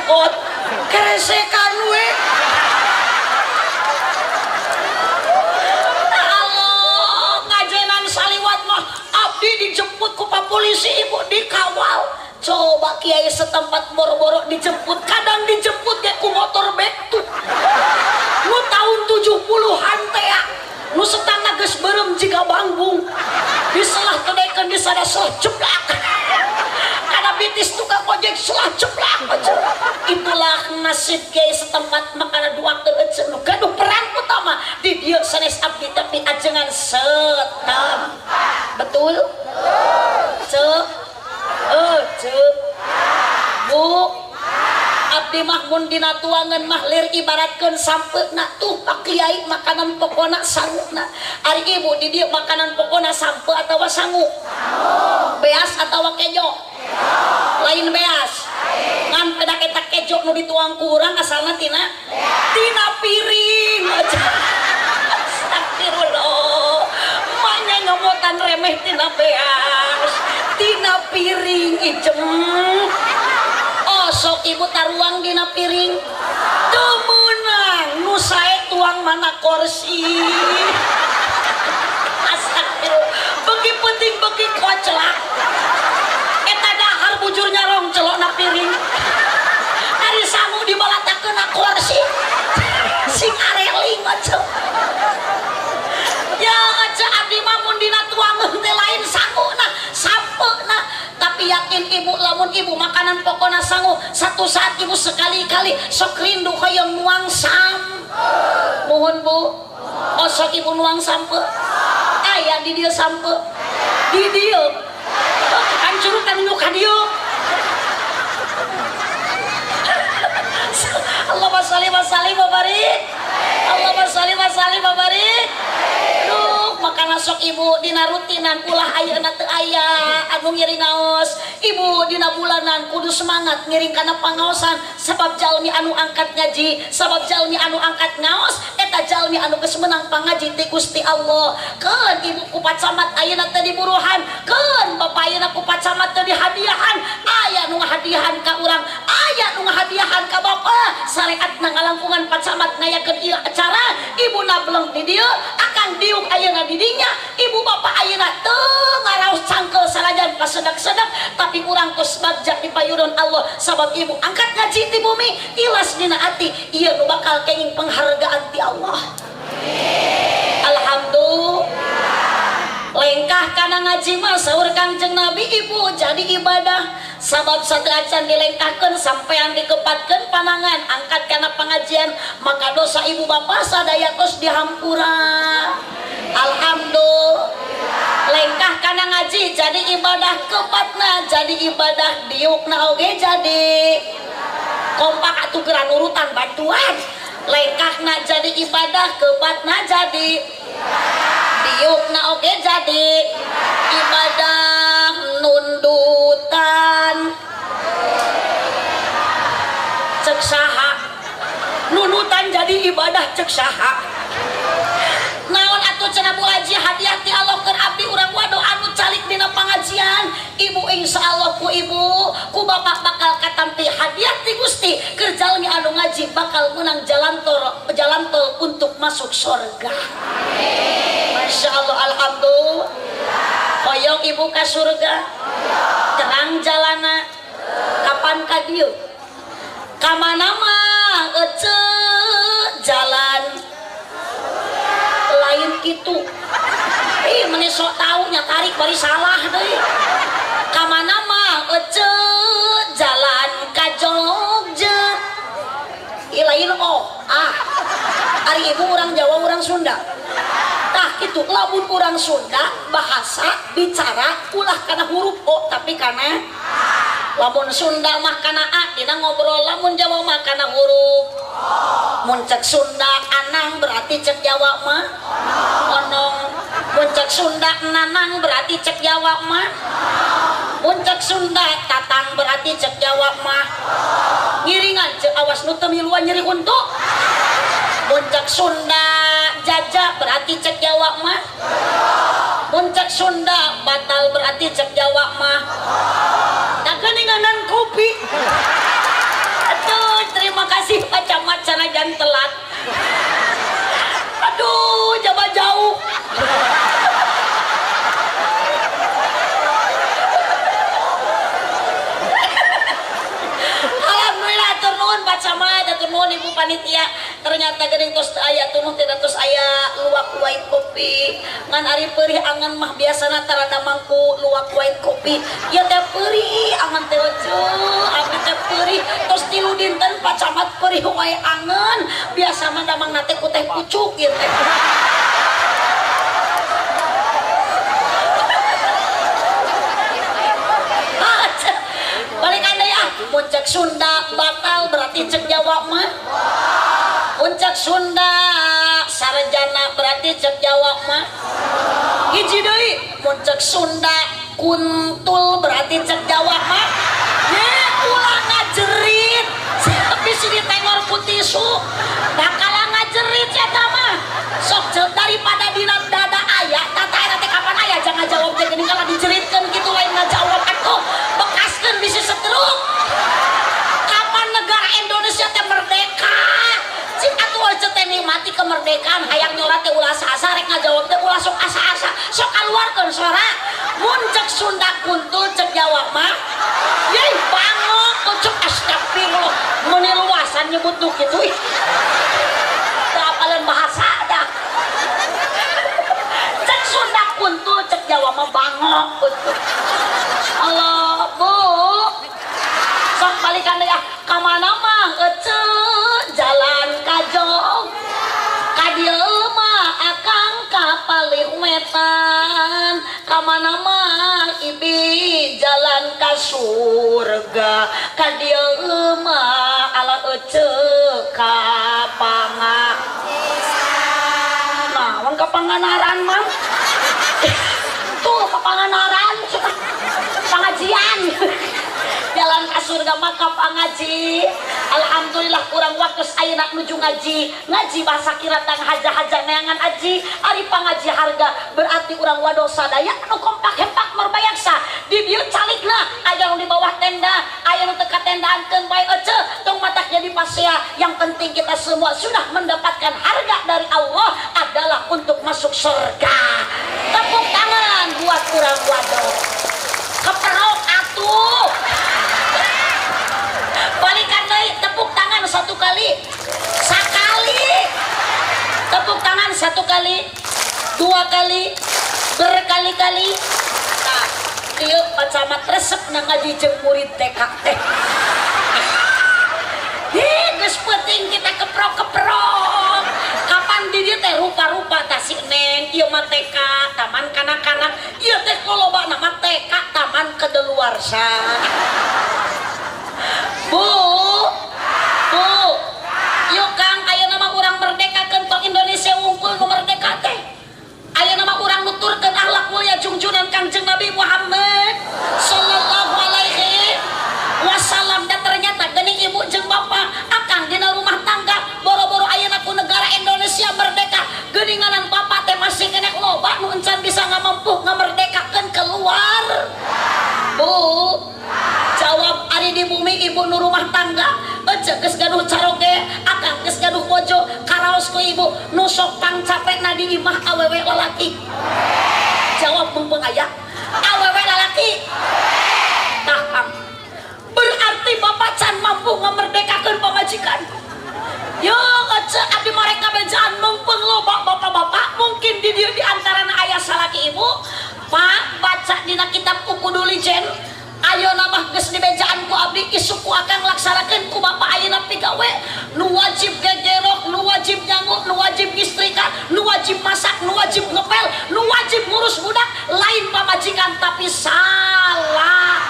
angkot keresekan we. Allah ngajenan saliwat mah abdi dijemput ku Pak Polisi, ibu dikawal. Coba kiai setempat boro-boro dijemput, kadang dijemput ge ku motor bektu. Nu tahun 70-an teh ya. Nu setangna geus beureum jiga bangbung. Diselah tedekeun di sana selah ceplak. Kana bitis tukang ojek selah ceplak aja. Itulah nasib kiai setempat makana duakeun eceun nu gaduh perang utama di dieu sanes abdi tapi ajengan setam. Betul? Cek. Cek. Bu. Abdi mah mun dina tuangan mah lir ibaratkeun sampeuna tuh Pak Kiai makanan pokona sanguna. Ari ibu di dieu makanan pokona sampe atawa sangu? Beas atawa kejo? Lain beas. Ngan pedak eta kejo nu dituang ku urang asalna tina piring. Astagfirullah. Manya ngomotan remeh tina beas. Tina piring ijem. Sok ibu taruang dina piring temenang nu sae tuang mana kursi. Astagfirullah. Beki penting beki kocelak eta dahar bujur nyarong celokna piring ari sangu dibalatakeun na kursi sing areling aja. Ya aja abdi mah mun dina tuangeun teh lain sanguna sampena. Tapi yakin ibu lamun ibu makanan pokona sangu satu saat ibu sekali-kali sok rindu hoyong nuang sam. Nuhun bu. Oh sok ibu nuang sampe. Aya di dieu sampe. Di dieu. Hancurkan nu ka dieu. Allahumma shalli wa sallim wa barik. Allahumma shalli wa sallim wa barik. Makana sok ibu dina rutinan ulah ayeuna teu aya anu ngiring ngaos. Ibu dina bulanan kudu semangat ngiring kana pangaosan sabab jalmi anu angkat ngaji, sabab jalmi anu angkat ngaos eta jalmi anu geus meunang pangaji ti Gusti Allah. Keun ibu ku pacamat ayeuna teu diburuhan, keun bapak ayeuna ku pacamat teu dihadiahan. Aya nu ngahadiahan ka urang, aya nu ngahadiahan ka bapak. Syariatna ngalangkungan pacamat ngayakeun ieu acara, ibuna beleng di dieu akang diuk ayeuna didinya. Ibu bapak ayeuna teu ngaraos cangkel sanajan pasedak-sedak tapi urang tos bagja di payudon Allah sabab ibu angkat ngaji di bumi ilas dina ati ieu nu bakal kenging penghargaan ti Allah. Alhamdulillah. Lengkah kana ngaji mah saur Kangjeng Nabi ibu jadi ibadah sabab sadrajan dilengkahkeun sampean dikepatkeun panangan angkat kana pengajian maka dosa ibu bapak sadaya tos dihampura. Alhamdulillah. Lengkah kana ngaji jadi ibadah kepatna jadi ibadah diukna oge jadi kompak atuh geran urutan bantuan. Lengkahna jadi ibadah kepatna jadi diukna oge jadi ibadah nundutan. Cek saha nunutan jadi ibadah cek saha. Naon atuh cenah ngaji hadiah ti Allah keur abdi urang waduh anu calik dina pangajian. Ibu insyaallah ku ibu ku bapak bakal katampi hadiah ti Gusti keur jalmi anu ngaji bakal menang jalan tol untuk masuk surga. Masyaallah. Alhamdulillah. Hoyong ibu ka surga terang jalana kapan ka dieu ka mana mah jalan lain gitu. Meni sok tau nya tarik bari salah deui. Ka mana mah jalan ka Jogja. Lain ari ibu urang Jawa urang Sunda. Tah kitu lamun urang Sunda bahasa bicara ulah kana huruf O tapi kana lamun Sunda mah kana A dina ngobrol, lamun Jawa mah kana huruf. Mun cek Sunda anang berarti cek Jawa mah onong. Mun cek Sunda nanang berarti cek Jawa mah. Mun cek Sunda tatang berarti cek Jawa mah ngiringan cek awas nu teu miluan nyeri untuk. Mun cek Sunda jajak berarti cek Jawa mah. Mun cek Sunda batal berarti cek Jawa mah. Tak keninganan kopi. Atuh panitia ternyata geuning tos aya tunuh tidak tos aya luwak white kopi ngan ari peurih angan mah biasana tarada mangku luwak white kopi ya teh peurih angan teh abdi teh peurih tos tilu dinten pacamat peurih wae angan biasa mah damang nate ku teh pucuk ieu teh balik anda ya puncak Sunda batal berarti cek Jawa mah puncak Sunda sarjana berarti cek Jawa mah hiji deui puncak Sunda kuntul berarti cek Jawa mah ye ulah ngajerit tapi si ditengor putih su bakal ngajerit eta mah sok daripada dina dada aya tata eta teh kapan aya jangan jawab teh geuning kalau dijeritkeun kitu lain ngajawab atuh bekaskeun bisi setruk kapan negara Indonesia teh merdeka cik atuh aja teh nikmati kemerdekaan hayang nyorat teh ulah asa rek ngajawab teh ulah sok asa-asa sok kaluarkeun suara mun cek Sunda kuntul cek Jawa mah yeuh bangok cek astagfirullah meuni luasan nyebut nu kitu ih teu apalan bahasa dah cek Sunda kuntul cek Jawa mah bangok Allah bu sok balikan ya kamana mah jalan kajong kadieu mah akang kapalih wetan kamana mah ibi jalan ka surga kadieu mah ala ka naon ka panganaran mah tuh ka panganaran pengajian jalan ka surga maka pangaji alhamdulillah kurang waktu ayeuna nuju ngaji bahasa kiratang haja-haja neangan aji ari pangaji harga berarti urang wadosa daya anu kompak hempak merbayaksa di dieu calikna aya nu di bawah tenda aya nu teu katendaankeun bae ece tong matak jadi pasea yang penting kita semua sudah mendapatkan harga dari Allah adalah untuk masuk surga tepuk tangan buat urang wados keperok atuh balikan deui tepuk tangan satu kali sakali tepuk tangan satu kali dua kali berkali-kali nah ieu pacamat resep na ngaji jeung murid TK teh geus penting kita keprok-keprok kapan di dieu teh rupa-rupa tah si Neng ieu mah TK taman kanak-kanak ieu teh kolobana mah TK taman kedaluarsa Bu, yuk Kang, ayo nama orang merdeka kentong Indonesia unggul nu merdeka teh. Ayo nama orang nuturkeun akhlak mulia junjungan Kangjeng Nabi Muhammad sallallahu alaihi wasallam dan ternyata geuning ibu jeung bapak akang dina rumah tangga boro-boro ayeuna ku negara Indonesia merdeka geuninganan bapak teh masih kena loba nu encan bisa ngamempuh ngamerdekakeun keluar. Bu, jawab ari di bumi ibu nu rumah tangga ece geus gaduh caroge akang geus gaduh bojo karaos ku ibu nu sok pangcapena di imah awewe lalaki jawab mumpung aya awewe lalaki tah Kang berarti bapak can mampu ngamerdekakeun pamajikan yo ece abdi mereka bejaan mumpung loba bapak-bapak mungkin di dieu di antarana aya salaki ibu Pak baca dina kitab Ukudul Ijen ayo nama geus dibejaan ku abdi isuku akan laksanakeun ku bapak ayeuna pigawe nu wajib gegerok nu wajib nyangu nu wajib istrika nu wajib masak nu wajib ngepel nu wajib ngurus budak lain pamajikan tapi salah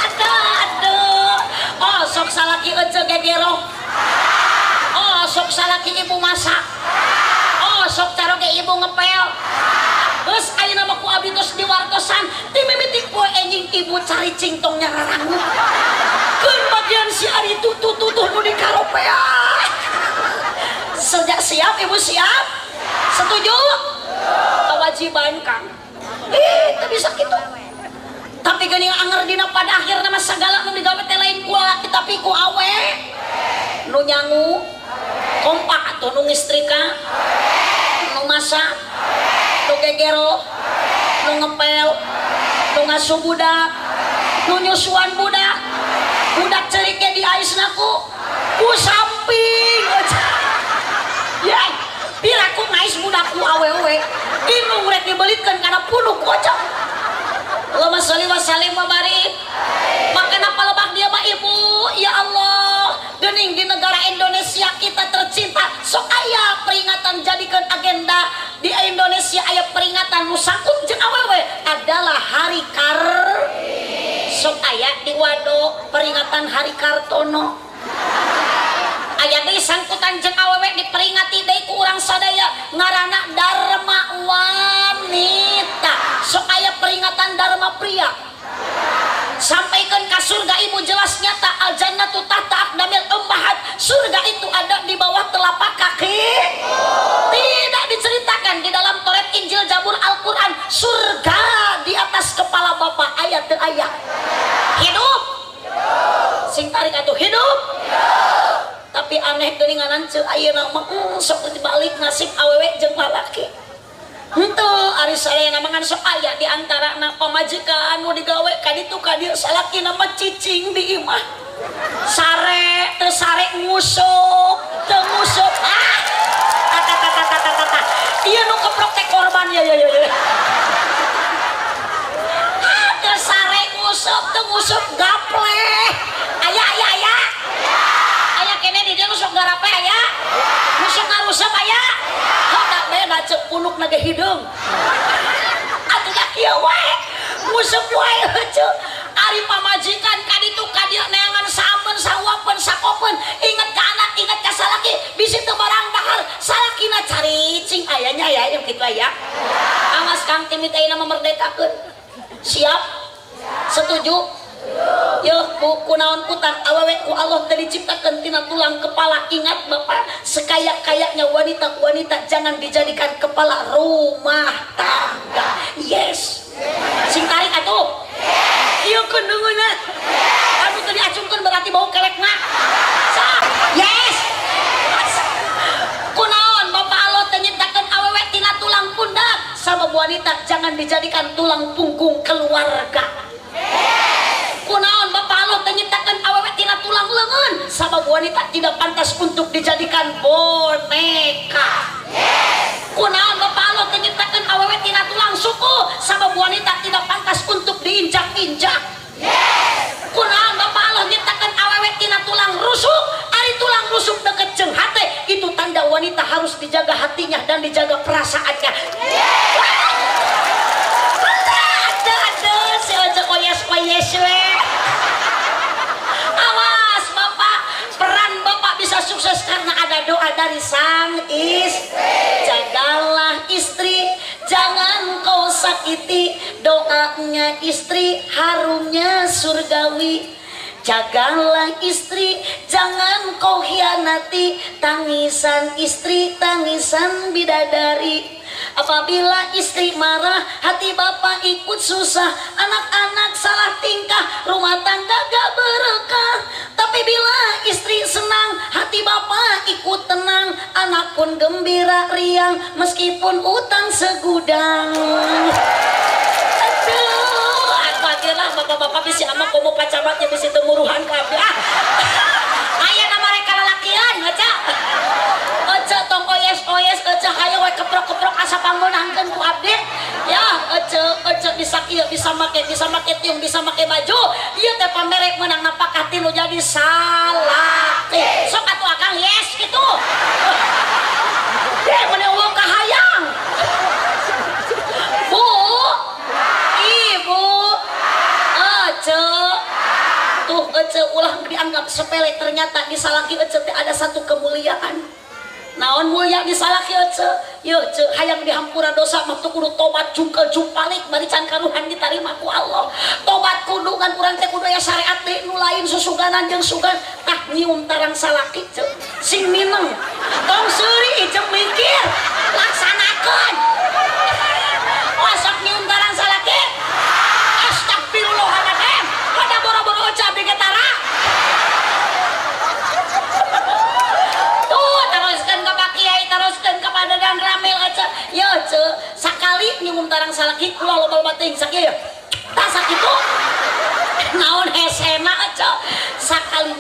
aduh oh sok salaki ece gegerok oh sok salaki ibu masak oh sok caroge ibu ngepel geus ayeuna mah ku abdi tos diwartosan ti mimitik poe enjing ibu cari cingtong nyararangu keun bagian si ari tutuh nu di karopea sejak siap ibu siap setuju kewajiban Kang teu bisa kitu tapi geuning anger dina pada akhirna mah sagala nu digawe teh lain ku lalaki tapi ku awe nu nyangu kompak atuh nu ngistrika nu masak nu gegero nu ngepel nu ngasuh budak nu nyusuan budak ceriknya di aisna ku samping ya piraku ngais budakku awewe inu rek dibelitkeun kana puluh kocok. Allahumma sholli wa sallim wa barik. Makana palebak dia mah ibu ya Allah geuning di negara Indonesia kita tercinta sok aya peringatan jadikeun agenda di Indonesia aya peringatan nu sangkut jeung awewe adalah Hari sok aya di Wado peringatan Hari Kartono aya deui sangkutan jeung awewe diperingati deui ku urang sadaya ngaranna Dharma Wanita sok aya peringatan Dharma Pria sampaikan ke surga ibu jelas nyata al jannatu tahta aqdamil ummahat surga itu ada di bawah telapak kaki tidak diceritakan di dalam Taurat Injil Zabur Al-Quran surga di atas kepala bapak ayat dan ayat hidup sing tarik atuh hidup tapi aneh geuninganan ceu ayeuna mah sok dibalik nasib awewe jeung lalaki henteu ari sadayana mangan sok aya di antara pamajikan anu digawe ka ditu ka dieu salakina mah cicing di imah sare teu sare ngusuk teu ngusuk ieu nu keprok teh korban ya teu sare ngusuk teu ngusuk gapleh aya kene di dieu nu sok garape aya ngusuk ngarusep aya beda cek puluk nage hidung atuh da kieu wae nguseup wae cek ari pamajikan ka ditu ka dieu neangan saben sawapen sakopen inget ka anak inget ka salaki bisi teu barang dahar salakina caricing ayanya ya yang kitu aya awas Kang timit ayeuna memerdekakeun siap setuju yuk bu kunaon kutan awewe ku Allah tadi diciptakan tina tulang kepala ingat bapak sekaya-kayanya wanita jangan dijadikan kepala rumah tangga yes sing tarik atuh iya kendengeuna anu tadi acungkeun berarti bau kelekna yes kunaon bapak Allah teh nyiptakeun awewe tina tulang pundak sabab wanita jangan dijadikan tulang punggung keluarga kunaon bapak Allah menyiptakan awewe tina tulang leungeun sabab wanita tidak pantas untuk dijadikan boneka kunaon bapak Allah menyiptakan awewe tina tulang suku sabab wanita tidak pantas untuk diinjak-injak kunaon bapak Allah menyiptakan awewe tina tulang rusuk ari tulang rusuk deket jeung hate itu tanda wanita harus dijaga hatinya dan dijaga perasaannya si ojo koyes we awas bapak peran bapak bisa sukses karena ada doa dari sang istri jagalah istri jangan kau sakiti doanya istri harumnya surgawi jagalah istri jangan kau hianati tangisan istri tangisan bidadari apabila istri marah hati bapak ikut susah anak-anak salah tingkah rumah tangga gak berkah tapi bila istri senang hati bapak ikut tenang anak pun gembira riang meskipun utang segudang aduh aku akhirnya bapak-bapak bisa ama komo pacamatnya bisa temuruhan kabeh aya nama mereka lalakian aja aja tong oyes aja hayo we keprok-keprok asa panggonankeun ku abdi ya aja bisa kieu bisa make tiung bisa make baju ieu teh pamerek meunang napakah tinu jadi salaki sok atuh akang yes kitu deh meunang wong kahayang bu ibu aja tuh aja ulah dianggap sepele ternyata di salaki aja teh ada satu kemuliaan naon mulia disalaki ece yeuh ce hayang dihampura dosa mah teu kudu tobat jungkel jumpalik bari can karuhan ditarima ku Allah tobat kudu kan urang teh kudu aya syariat deui nu lain susuganan jeung sugan tah nyium tarang salaki ce sing mineng tong seuri jeung mikir laksanakeun wasak nyium tarang salaki astagfirullahaladzim pada boro-boro ece abdi getara teruskan kepada dan ramil aja ya ce sakali nyium tarang salaki kula loba-loba teuing sakieu tah sakitu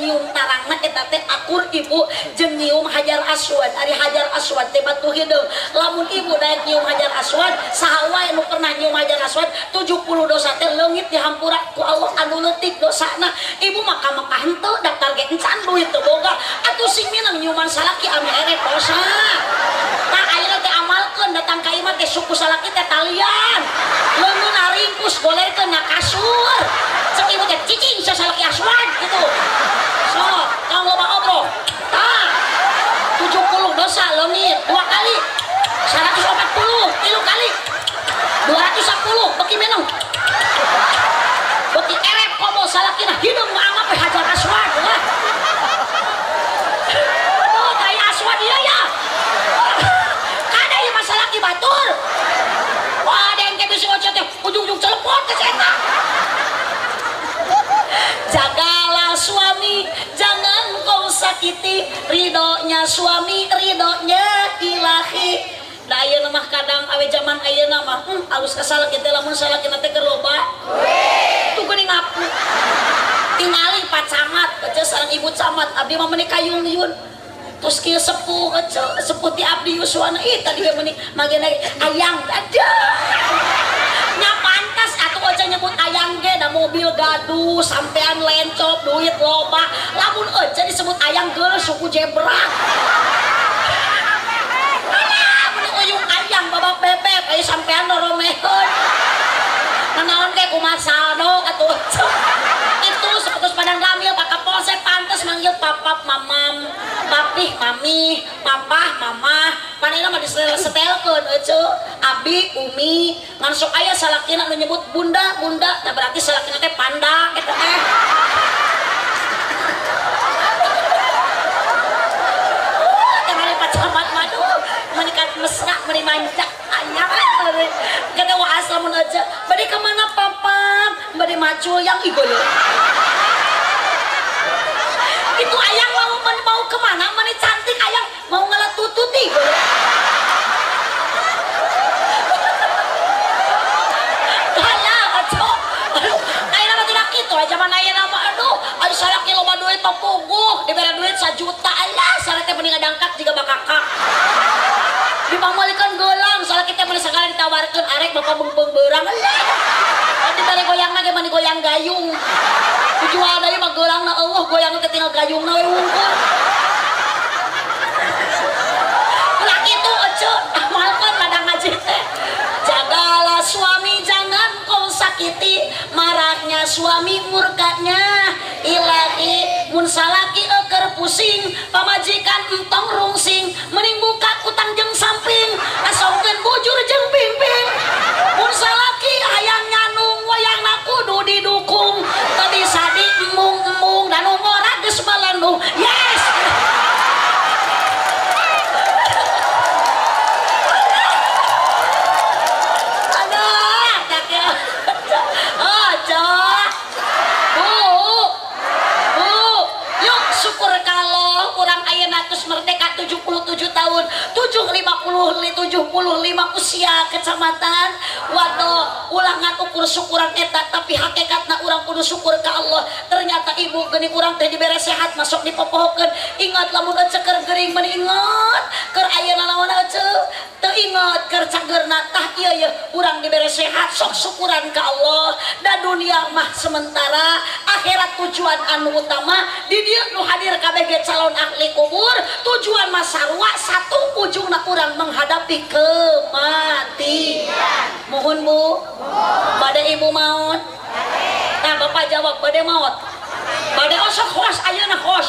nyium tarangna eta teh akur ibu jeung nyium Hajar Aswad. Ari Hajar Aswad teh batu hideung. Lamun ibu daek nyium Hajar Aswad, saha wae nu pernah nyium Hajar Aswad 70 dosa teh leungit dihampura ku Allah anu leutik dosana. Ibu maka henteu daftar ge encan duit teu boga. Atuh sing minang nyuman salaki anu ere dosa. Tah ayeuna teh amalkeun datang ka imah teh suku salaki teh talian. Leungeun haringkus golerkeun na kasur. Cek ibu teh cicing sasalaki Aswad gitu. So, kang loba obroh. Tah 70 dosa leungit 2 kali. 140 3 kali. 210 beki minum. Beki erep komo salakina hideung mangap Hajar Aswad lah. Oh, daya Aswad ieu ya. Kada ieu masalah ki batur. Wah, ada yang bisi ocet teh ujung-ujung telepon ke eta. Jagalah suami, jangan kau sakiti. Ridhonya suami, ridhonya ilahi. Da ayeuna mah kadang awe zaman ayeuna mah alus ka salaki teh lamun salakina teh keur loba. Tuh geuning ngapu. Tingali Pak Camat, aja sareng Ibu Camat, abdi mah meuni kayung yun. Terus kieu sepuh aja, sepuh ti abdi Yuswana. Ih tadi ge meuni magena ayang ada. Nya pantas atuh aja nyebut ayang ge da mobil gaduh, sampean lencop duit loba. Lamun aja disebut ayang geus suku jebrak. Ayang babak bebek aya sampean doromeheun. Nanaon ke kumaha saldo atuh. Itu seputus padang gamil Pak Kapolsek pantes manggil papap mamam, papih mami, papah mamah. Panina mah disetelkeun eueuh. Abi umi ngan sok aya salakina nu nyebut bunda, bunda. Tah berarti salakina teh panda eta teh. Menikat mesra, menimancak ayam kata waas lamun aja bade kemana papa bade macul yang igoyo itu ayang mau kemana mani cantik ayang mau ngeletutut igoyo halah aco ayeuna mah tidak kitu zaman ayeuna mah aduh anu salaki loba duit mah puguh dibere duit 1 juta alah sarete mending ngadangkat jiga bakakak dipamalikan gelang soalnya kita mulai sekali ditawarkan arek bapak beng berang nanti dari goyangna ge mani goyang gayung dijual dari mah gelang na Allah goyang teh tinggal gayung na we wungkul ulah kitu ece amalkeun madang ngaji teh jagalah suami jangan kau sakiti marahnya suami murkanya ilahi mun salaki euker pusing pamajikan entong rungsing mending buka kutang jeung samping asongkeun bujur jeung pimping mun salaki hayang nyanung wayangna kudu didukung tadi sadi embung-embung dan ngora geus balendung yes merdeka 77 tahun 75 usia kecamatan waduh ulangan ukur syukuran eta tapi hakikatna urang kudu syukur ke Allah ternyata ibu geuning urang teh dibere sehat masuk dipopohokeun ingat lamun ece keur geuring meni ingat keur ayeuna naon ece teu ingat keur cageurna tah ieu ye urang dibere sehat sok syukuran ke Allah da dunia mah sementara akhirat tujuan anu utama di dieu nu hadir kabeh calon ahli kubur tujuan masarwa satu ujungna urang menghadapi kematian. Mohon Bu, bade ibu maut. Nah bapak jawab bade maut. Bade osok hos ayeuna hos.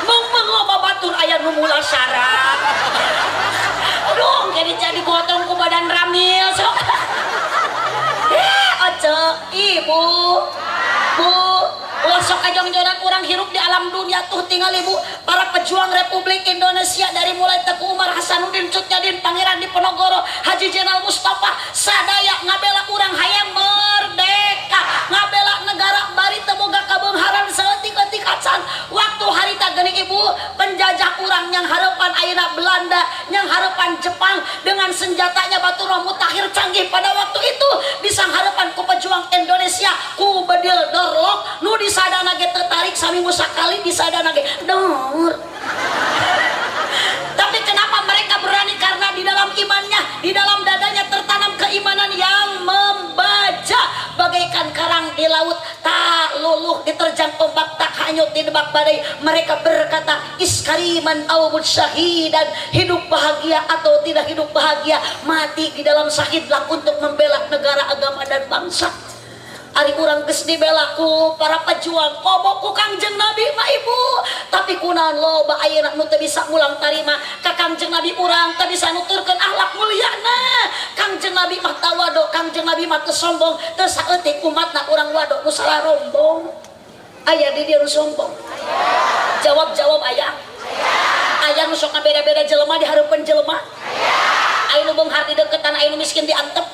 Mung loba batur aya nu mula syarat. Aduh, jadi gotong ku badan ramil sok. Oce, ibu, Bu. Ulah sok ajong-ajongan kurang hirup di alam dunia tuh tinggal ibu para pejuang Republik Indonesia dari mulai Teguh Umar Hasanuddin Cutnyadin Pangeran Diponegoro Haji Jenderal Mustafa sadaya ngabela urang hayang merdeka ngabela negara bari temoga kabeungharan saeutik-eutik acan waktu harita geuning ibu penjajah urang yang harapan ayeuna Belanda yang harapan Jepang dengan senjatanya Batur Mutakhir canggih pada waktu itu bisa harapan ku pejuang Indonesia ku bedil dorlok nu di sadana ge tertarik sami musakali di sadana ge dor. Tapi kenapa mereka berani? Karena di dalam imannya, di dalam dadanya tertanam keimanan yang membaja bagaikan karang di laut, tak luluh diterjang ombak, tak hanyut di debak badai. Mereka berkata iskariman awud syahidan, hidup bahagia atau tidak hidup bahagia, mati di dalam syahidlah untuk membela negara, agama dan bangsa. Ari urang geus dibelaku para pejuang komo ku Kangjeng Nabi mah ibu, tapi kunaon loba ayeuna nu teu bisa mulang tarima ka Kangjeng Nabi, urang teu bisa nuturkeun akhlak mulyana. Kangjeng Nabi mah tawado, Kangjeng Nabi mah teu sombong, teu saeutik umatna urang wado nu salah rombong. Aya di dieu nu sombong? Jawab aya. Aya nu sok beda-beda jelema di hareupeun jelema? Aya nu beunghar di deukeutan, aya nu miskin di antep.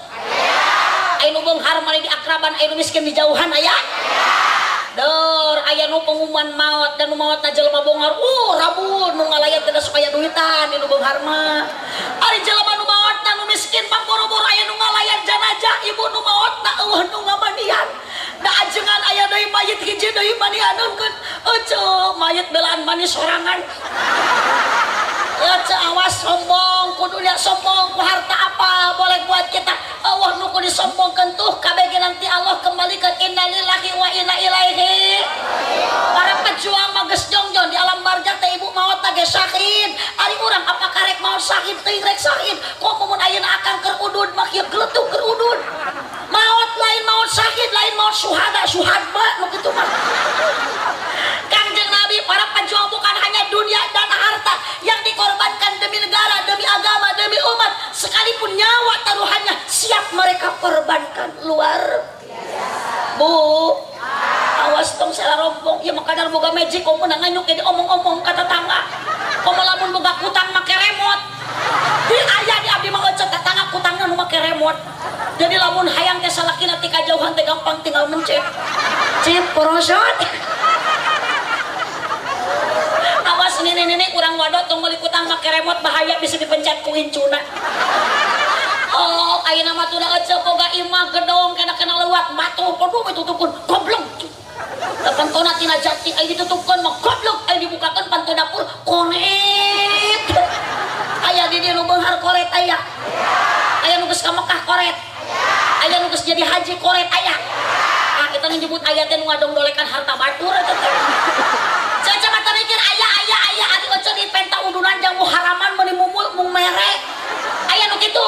Aya nu beunghar mari di akraban, aya nu miskin di jauhan aya. Dor aya nu pengumuman maot dan nu maotna jelema beunghar, rabun nu ngalayan teh sok aya duitan di nu beunghar mah. Ari jelema nu maotna nu miskin mah boro-boro aya nu ngalayan jenazah, ibu nu maotna eueuh nu ngamandian. Da ajengan aya deui mayit hiji deui mandianeunkeun. Ece mayit belaan mani sorangan. Ece awas sombong, kudunya sombong ku harta apa boleh buat kita. Allah nu kudu disombongkeun tuh kabeh nanti Allah kembalikan innalillahi wa inna ilaihi. Para pejuang mah geus jongjon di alam barzakh teh ibu maot teh geus syahid. Ari urang apa karek maot syahid teuing rek syahid. Kok mun ayeuna akan keur udud mah kieu geletuk keur udud. Maot lain maot syahid, lain maot syuhada, syuhada nu kitu mah. Kangjeng Nabi, para pejuang bukan hanya dunia dan harta yang dikorbankan demi negara, demi agama, demi umat, sekalipun nyawa taruhannya siap mereka korbankan. Luar biasa. Bu, awas tong salah rombong. Ya makadar boga magic komo nganyuk jadi omong-omong kata tangga. Komo lamun boga kutang make remote. Di aya di abdi mah ecet tetangga kutangna nu make remote. Jadi lamun hayang teh salakina ti kajauhan teh gampang tinggal mencet. Cip porosot. Awas nenek-nenek kurang wadok tong meuli kutang make remote bahaya bisa dipencet ku incuna. Oh, ayeuna mah teu eceu boga imah gedong kena leuwat batu podo ditutupkeun goblok. Pantona tina jati aya ditutupkeun mah goblok, aya dibukakeun pantu dapur koret. Aya di dieu nu beunghar koret aya. Aya nu geus ka Mekah koret. Aya nu geus jadi haji koret aya. Ah kita nyebut aya teh nu ngadongdolekan harta batur eta teh. Caca mata mikir aya ari oce di penta udunan jang muharaman meuni mumul mung mere. Aya nu kitu.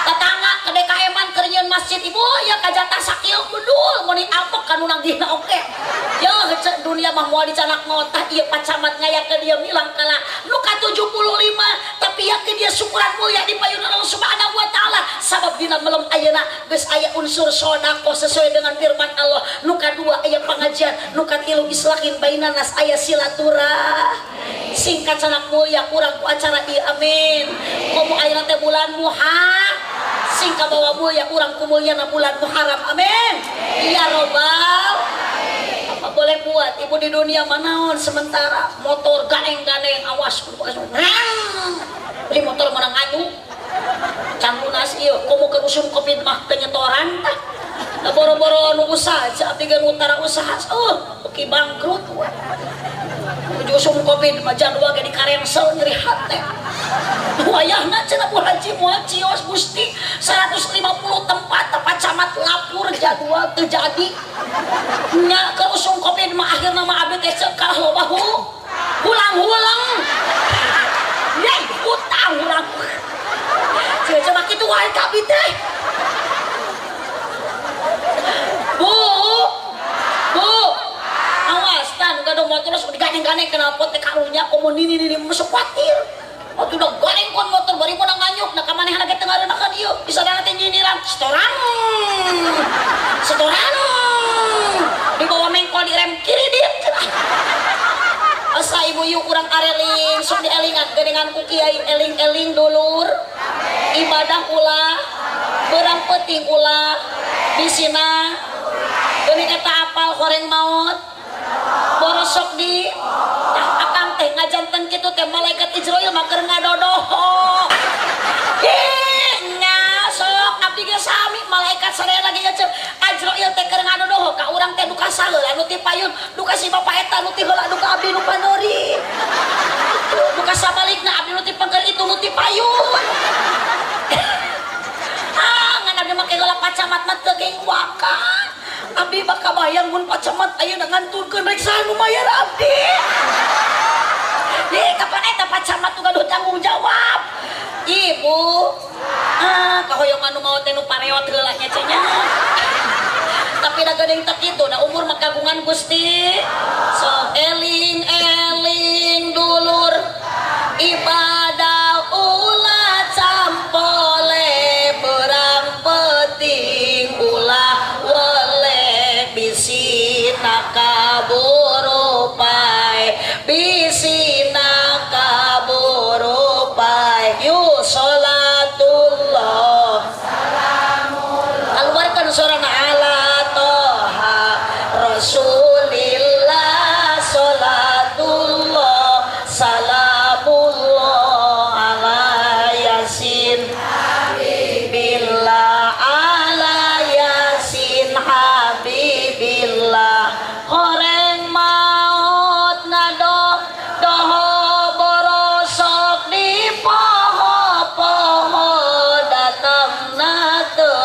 Tetangga ke DKM-an keur nyieun masjid ibu ya kajata sakieu bedul meuni apok kanu nanggihna oke. Ya dunia mah moal dicanak ngotah ieu pacamat ngayakeun dia milang kala nu ka 75 tapi yakin dia syukuran mulia di payun Allah Subhanahu wa taala sabab dina malam ayeuna geus aya unsur sedekah sesuai dengan firman Allah. Nu kadua aya pangajian, nu katilu islahin bainan nas aya silaturahmi. Singkat sanak mulia kurang ku acara ieu amin. Komo ayeuna teh bulan Muharram. Singkat bawa mulia kurang ku mulyana bulan Muharram amin. Ya robbal. Apa boleh buat ibu di dunia manaon sementara motor ganeng-ganeng awas kudu pakai beli motor mana ngadu can lunas ieu komo keur usum covid mah teu nyetoran tah boro-boro nu usaha abdi geun utara usaha beuki bangkrut uju usum covid mah jadwal ge dikarengsel nyeri hate wayahna cenah Bu Haji moal cios Gusti 150 tempat camat lapur jadwal teu jadi nya keur usum covid mah akhirna mah abdi teh cekal loba hulang-hulang yai utang ulang coba kitu wae ka abdi teh Bu awas tan gadong motor sok digandeng-gandeng kenal pot teh karunya komo nini masuk kuatir. Oh tuh udah goreng kon motor bari mun nganyuk nah ka manehna ge teu ngarenakeun ieu bisa dana teh nyiniran setoran di bawah mengkol di rem kiri dia asa ibu yuk urang areling sok dielingan gedengan ku kiai eling-eling dulur ibadah ulah beurang peuting ulah bisina geuning eta apal horeng maot borosok di akang teh ngajanten kitu teh malaikat Israil mah keur ngadodoho nya sok abdi ge sami malaikat sadaya lagi ngecep Ajroil teh keur ngadodoh ka urang teh duka saheula anu ti payun duka si bapa eta anu ti heula duka abdi nu panori duka sabalikna abdi nu ti pengker itu nu ti payun ngan abdi make heula pacamat mah teu geng waka abdi baka bayang mun pacamat ayeuna nganturkeun rek saha nu mayar abdi kapan eta pacamat tuh gaduh tanggung jawab ibu kahoyong anu mau teh nu pareot heula nya cenah tapi da geuning teh kitu da umur mah kagungan Gusti so eling dulur ibadah ulah campole berang penting ulah weleh bisi nakaburu pae bisi nakaburu pae yu sholatullah keluarkan suara ala toha rasulillah sholatullah salamullah ala yasin habibillah ala yasin habibillah horeng maut ngadoh doho borosok di poho-poho datang nate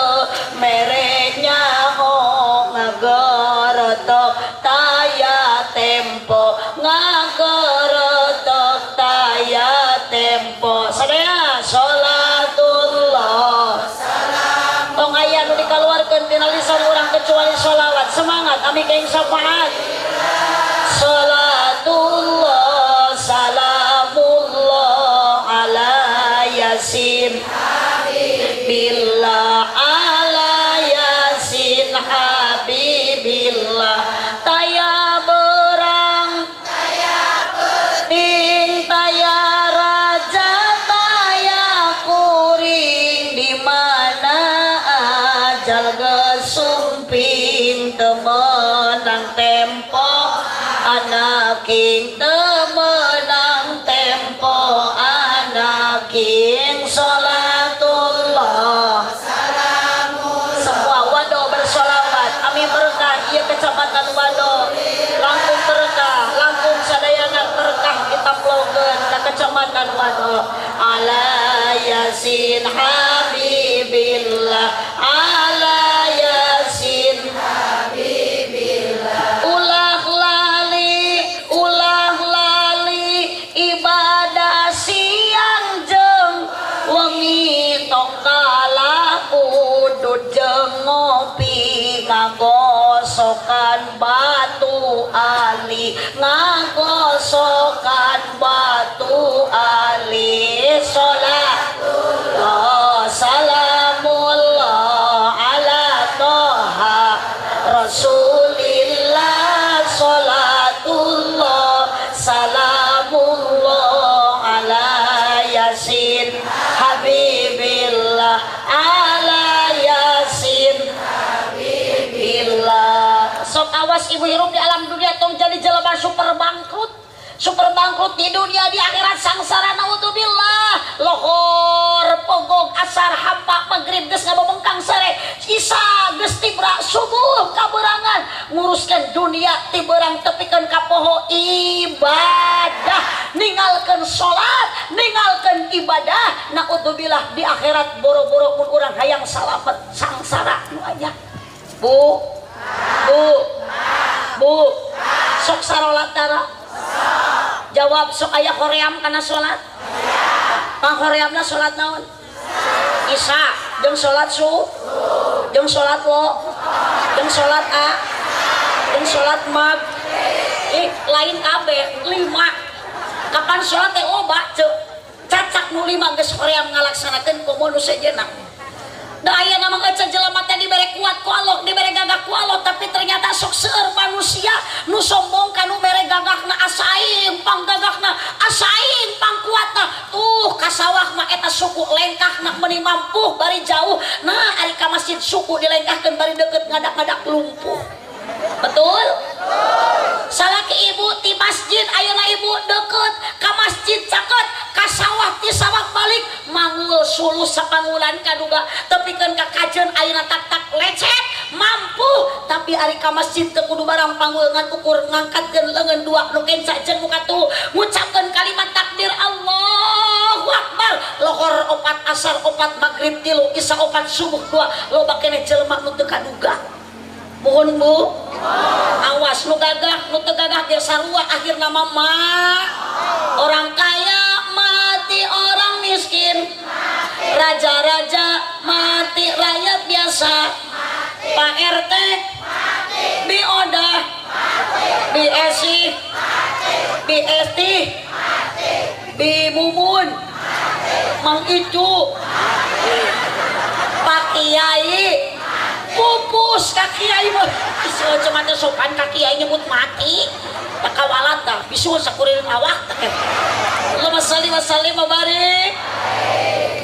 mereknya ho ngageretok taya tempo ngageretok taya tempo sadaya sholatullah tong aya nu dikaluarkeun tina lisan urang kecuali sholawat semangat ami keing syafaat sholatullah salamullah ala yasin habibillah ala yasin habibillah taya berang ting taya raja taya kuring di mana ajal gesumping temenang tempo anaking temenang tempo anaking sholatullah semua wado bersolawat ami berkah ieu kecamatan wado langkung berkah langkung sadayana berkah kita plogeun ka kecamatan wado ala yasin habibillah ala yasin ulah lali ibadah siang jeung wengi tong kalapudut jeung ngopi ngagosokan batu ali ngagosokan batu ali sholatullah salamullah ala toha rasulillah sholatullah salamullah ala yasin habibillah ala yasin habibillah sok awas ibu hirup di alam dunia tong jadi jelema super bangkrut di dunia di akhirat sangsara naudzubillah lohor pogong asar hampa magrib geus ngababengkang sare isa geus tibra subuh kaberangan nguruskeun dunia tiberang tepikeun ka poho ibadah ninggalkeun salat ninggalkeun ibadah naudzubillah di akhirat boro-boro mun urang hayang salamet sangsara nu aya bu sok sarolat tara jawab sok aya koream kana salat koreamna salat naon isya jeung salat jeung salat wo jeung salat a jeung salat mag lain kabeh 5 kapan salat teh loba ceuk cacak nu 5 geus koream ngalaksanakeun kumaha nu sejenna da aya nama ngaca jelema teh dibere kuat ku Allah dibere gagah ku Allah tapi ternyata sok seueur manusia nu sombong ka nu mere gagahna asaing panggagahna asaing pangkuatna tuh kasawah mah eta suku lengkahna meuni mampu bari jauh nah ari ka masjid suku dilengkahkeun bari deukeut ngadak-ngadak lumpuh betul salaki ibu ti masjid ayeuna ibu deukeut ka masjid caket ka sawah ti sawah balik mangul sulus sapangulan kaduga tepikeun ka kajeun ayeuna tak lecet mampu tapi ari ka masjid teu kudu barang panggul ngan ukur ngangkatkeun leungeun dua nu kenca jeung muka tuh ngucapkeun kalimat takbir Allahu Akbar lohor 4 asar 4 maghrib 3 isya 4 subuh 2 loba keneh jelema nu teu kaduga mohon Bu awas nu gagah nu teu gagah ge sarua akhirna mama orang kaya mati orang miskin raja-raja mati rakyat biasa Pak RT Bi Oda Bi Esi Bi Esti Bi Mumun Mang Icu Pak Kiai pupus ka Kiai mah cuma sopan ka Kiai nyebut mati tak kawalat dah bisul sakurir awak Allahumma shalli wa sallim wa barik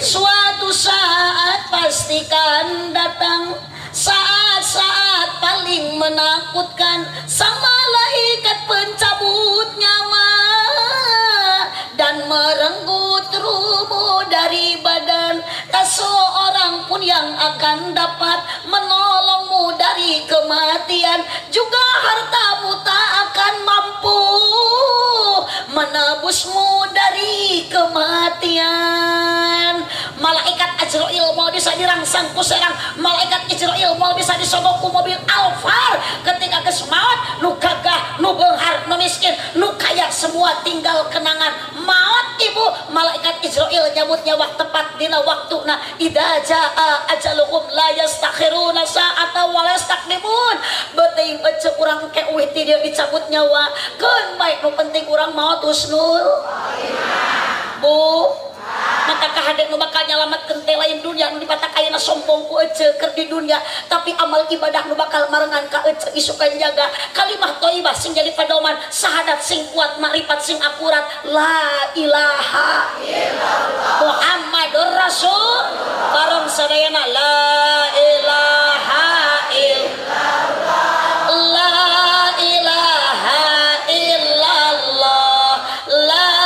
suatu saat pastikan datang saat-saat paling menakutkan sang malaikat pencabut nyawa dan merenggut rubuh dari badan tak seorang pun yang akan dapat menolongmu dari kematian juga hartamu tak akan mampu menebusmu dari kematian malaikat Ajrail mau bisa dirangsang ku serang malaikat Ajrail mau bisa disogok ku mobil Alphard ketika geus maot nu gagah nu beunghar nu miskin nu kaya semua tinggal kenangan maot ibu malaikat Ajrail nyambut nyawa tepat dina waktuna idza jaa ajaluhum la yastakhiruna sa'ata wa la yastaqdimun beuting ece urang ke eueuh ti dieu dicabut nyawa keun bae nu penting urang maot husnul Bu maka kahadek nu bakal nyalametkeun teh lain dunia nu dipatak ayeuna sombong ku ece keur di dunia tapi amal ibadah nu bakal marengan ka ece isukan jaga kalimah thayyibah sing jadi pedoman syahadat sing kuat makrifat sing akurat la ilaha illallah Muhammadur Rasul bareng sadayana la ilaha illallah la ilaha illallah la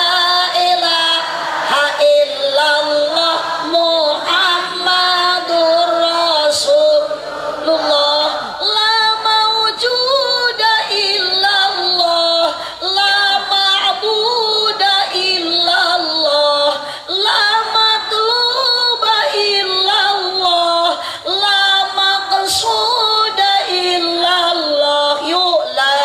Muhammadur Rasulullah la mawjuda illallah la ma'buda illallah la matluba illallah la maqsuda illallah yuk la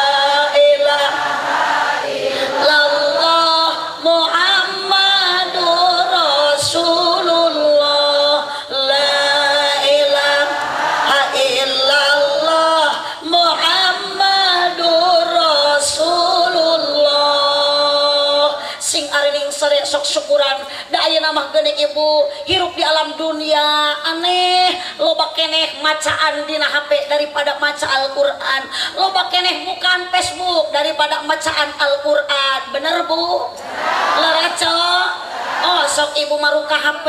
ilaha illallah Muhammadur Rasulullah la ilaha illallah Muhammadur Rasulullah sing arening sare sok syukuran da ayeuna mah geuning ibu hirup di alam dunia aneh loba keneh macaan dina HP daripada maca Al-Qur'an loba keneh bukan Facebook daripada macaan Al-Qur'an bener Bu laraco oh sok ibu maruka HP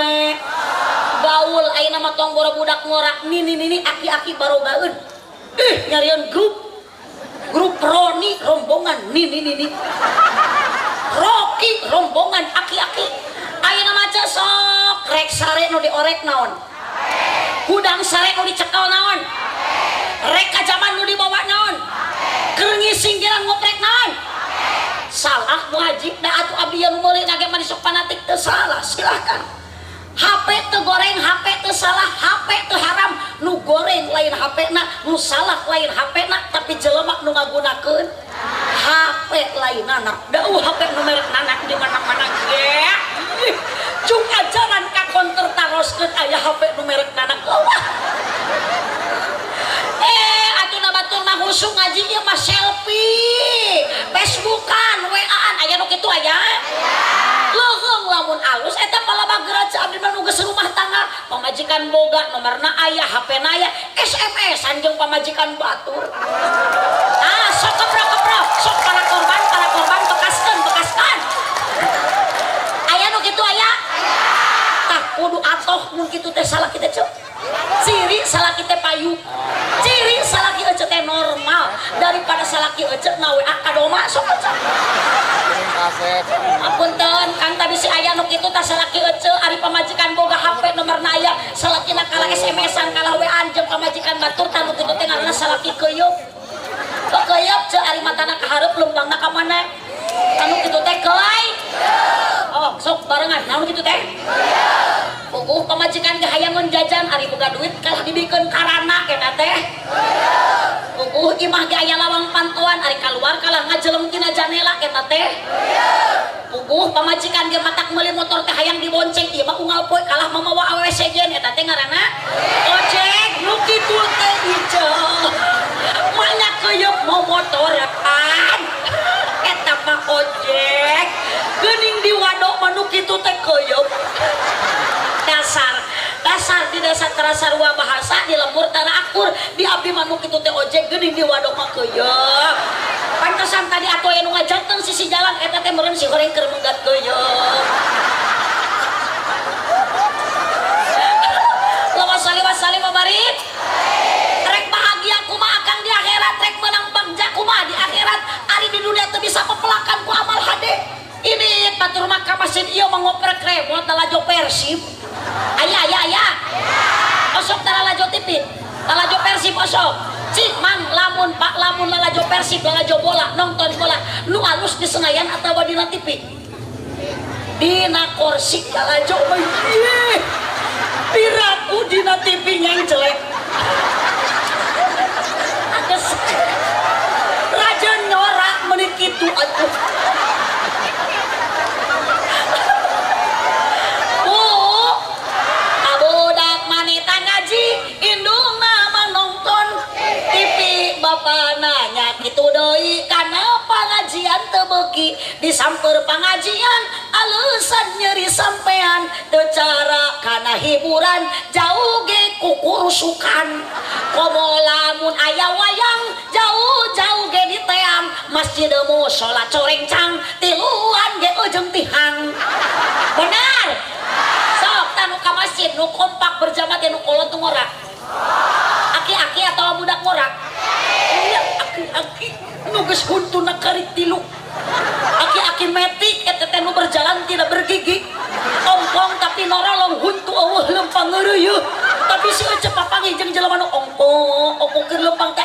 gaul ayeuna mah tong boro budak ngorak nini aki-aki barogaeun nyarian grup Roni rombongan nini Rocky rombongan aki-aki ayeuna maca sok rek sare nu diorek naon gudang sare nu dicekel naon rek kajaman nu dibawa naon keur ngisinggiran ngoprek naon salah Bu Haji da atuh abdi nu meuli nage mah sok fanatik teu salah silahkan HP teu goreng HP teu salah HP teu haram nu goreng lain HP na nu salah lain HP na tapi jelema nu ngagunakeun HP lain anak da HP nu merek nanak di mana-mana ge cung ajaran ka konter taroskeun aya HP nu merek nanak Allah atuh batur mah husung ngaji ieu mah selfie Facebookan WA-an aya nu kitu aya leuheung lamun alus eta palabah geraca abdi mah nu geus rumah tangga pamajikan boga nomerna aya HP-na aya SMS-an jeung pamajikan batur sok kepro sok para korban bekaskeun aya nu kitu aya tah kudu atoh mun kitu teh salah kita ceu ciri salah kita payu ciri salah kita ece teh normal daripada salaki ece nawe akadoma sok ece. Apunten Kang tadi si aya nu kitu tah salaki ece ari pamajikan boga HP nomerna aya salakina kalah SMS-an kalah WA-an jeung pamajikan batur tah nu kitu teh ngaranna salaki keuyeup. Keuyeup ce ari matana ka hareup leumpangna ka maneh. Anu kitu teh keuy. Oh, sok barengan naon kitu teh? Puguh pamajikan ge hayangeun jajan ari boga duit kalah dibikeun karana eta teh. Puguh imah ge aya lawang pantoan ari kaluar kalah ngajelem tina janela eta teh. Puguh pamajikan ge matak meuli motor teh hayang dibonceng ieu mah unggal poe kalah mamawa awewe sejen eta teh ngaranna ojek nu kitu teh hijau. Manya keuyeup mau motoran. Eta mah ojek. Geuning di wadok mah nu kitu teh keuyeup. Dasar di desa sarua bahasa di lembur tanah akur di abdi manuk itu teh ojek geuning di wadok mah keuyeup. Pantesan tadi atuh aya nu ngajangkeun sisi jalan eta teh meureun si goreng keur menggat keuyeup. Lawas salih mabarit. Rek bahagia kumaha Kang di akhirat, rek menang bagja kumaha di akhirat. Ari di dunia teu bisa pepelakan ku amal hade. Ini batur mah ka masjid ieu mangoprek remote talajo Persib. Aya. Osok lalajo TV, lalajo Persib osok. Cik man lamun Pak lamun lalajo Persib, lalajo bola, nonton bola. Nu alus di Senayan atawa dina TV? Dina kursi lalajo mah ieu. Piraku dina TV yang jelek. Ages. Raja nyorak meuni kitu atuh. Bapak nanya gitu deui kenapa ngajian teu beuki disamper pangajian alasan nyeri sampean teu cara kana hiburan jauh ge kukurusukan komo lamun aya wayang jauh-jauh ge di teang masjid mushola corencang tiluan ge ujung tihang benar sok tanu ka masjid nu kompak berjamaah ge nu kolot tu ngorak aki-aki atau budak ngorak aki-aki nu geus huntuna karit tilu aki-aki metik eta teh nu berjalan tidak bergigi ompong tapi norolong huntu eueuh lempang ngeureuyeuh tapi si ece papangi jeung jelema nu ongkong keur lempang teh